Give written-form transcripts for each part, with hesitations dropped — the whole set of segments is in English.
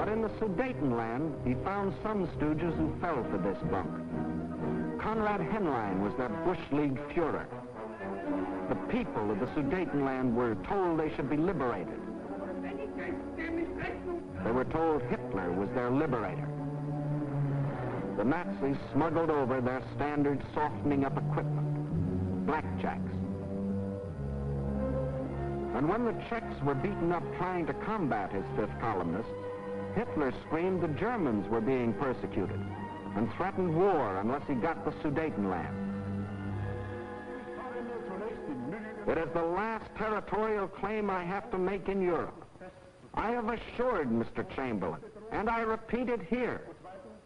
But in the Sudetenland, he found some stooges who fell for this bunk. Konrad Henlein was their Bush League Führer. The people of the Sudetenland were told they should be liberated. They were told Hitler was their liberator. The Nazis smuggled over their standard softening up equipment, blackjacks. And when the Czechs were beaten up trying to combat his fifth columnists, Hitler screamed the Germans were being persecuted and threatened war unless he got the Sudetenland. It is the last territorial claim I have to make in Europe. I have assured Mr. Chamberlain, and I repeat it here,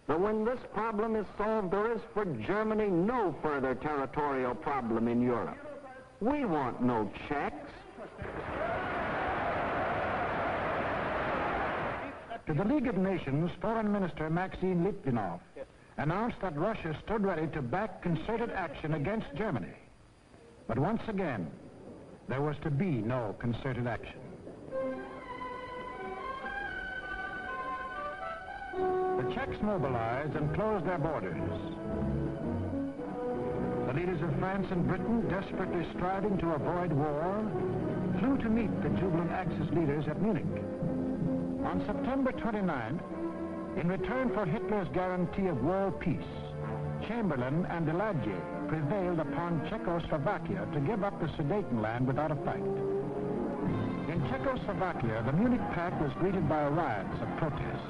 that when this problem is solved, there is for Germany no further territorial problem in Europe. We want no Czechs. To the League of Nations, Foreign Minister Maxim Litvinov announced that Russia stood ready to back concerted action against Germany. But once again, there was to be no concerted action. The Czechs mobilized and closed their borders. The leaders of France and Britain, desperately striving to avoid war, flew to meet the jubilant Axis leaders at Munich. On September 29th, in return for Hitler's guarantee of world peace, Chamberlain and Daladier prevailed upon Czechoslovakia to give up the Sudetenland without a fight. In Czechoslovakia, the Munich Pact was greeted by riots of protest.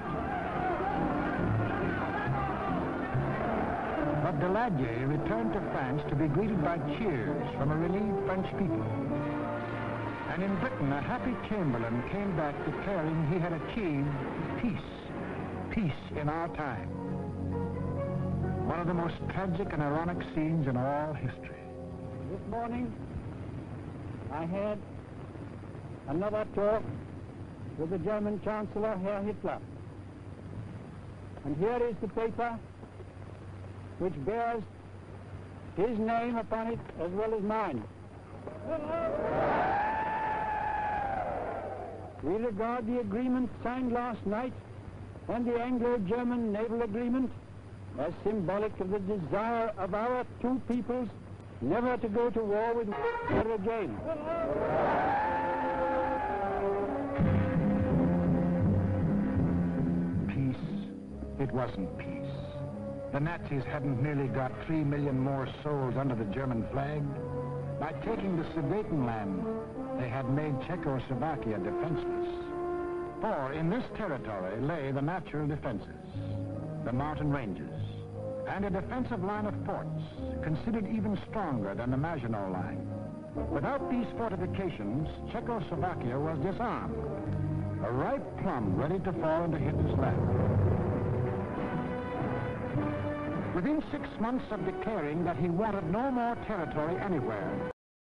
But Daladier returned to France to be greeted by cheers from a relieved French people. And in Britain, a happy Chamberlain came back declaring he had achieved peace. Peace in our time. One of the most tragic and ironic scenes in all history. This morning, I had another talk with the German Chancellor, Herr Hitler. And here is the paper which bears his name upon it as well as mine. We regard the agreement signed last night and the Anglo-German naval agreement as symbolic of the desire of our two peoples never to go to war with each other again. Peace. It wasn't peace. The Nazis hadn't merely got 3 million more souls under the German flag. By taking the Sudetenland, they had made Czechoslovakia defenseless. For in this territory lay the natural defenses, the mountain ranges, and a defensive line of forts, considered even stronger than the Maginot Line. Without these fortifications, Czechoslovakia was disarmed, a ripe plum ready to fall into Hitler's lap. Within 6 months of declaring that he wanted no more territory anywhere,